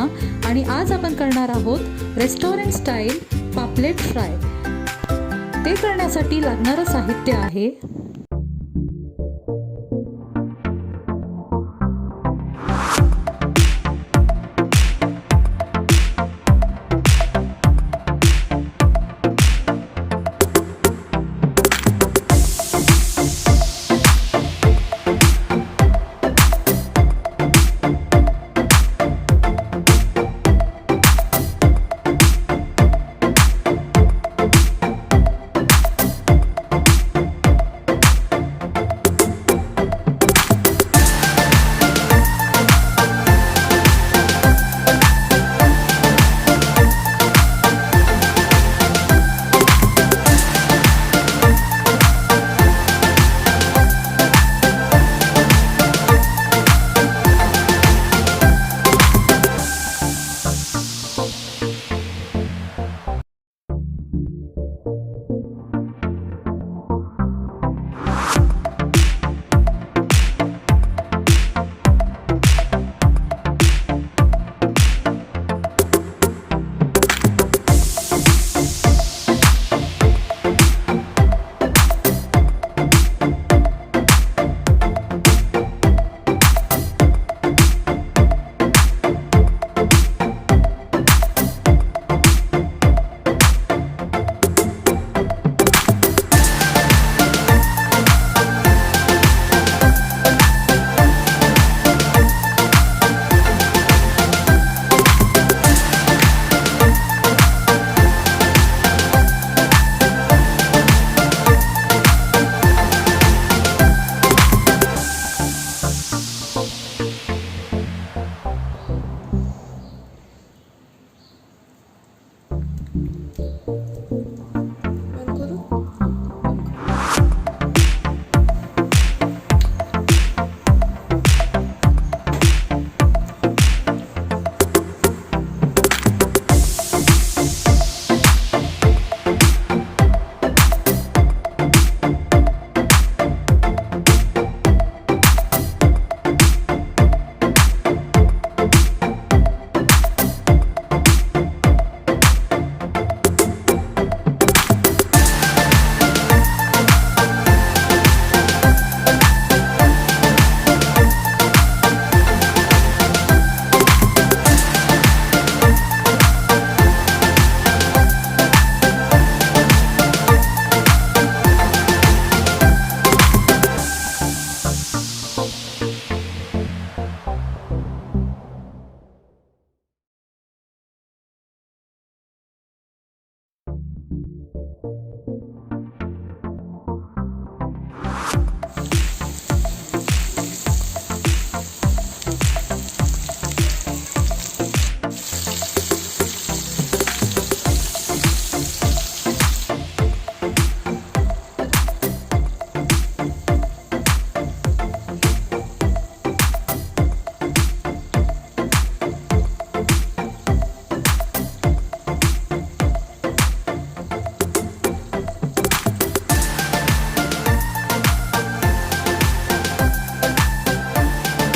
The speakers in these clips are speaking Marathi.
सगळ्यांना। आणि आज आपण करणार आहोत रेस्टॉरंट स्टाईल पापलेट फ्राय। ते करण्यासाठी लागणारं साहित्य आहे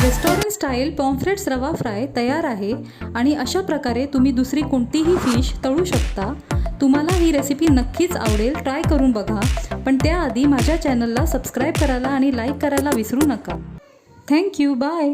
रेस्टॉरंट स्टाईल पॉम्फ्रेट्स रवा फ्राय तयार आहे। आणि अशा प्रकारे तुम्ही दुसरी कोणतीही फिश तळू शकता। तुम्हाला ही रेसिपी नक्कीच आवडेल, ट्राय करून बघा। पण त्याआधी माझ्या चॅनलला सबस्क्राईब करायला आणि लाईक करायला विसरू नका। Thank you, bye.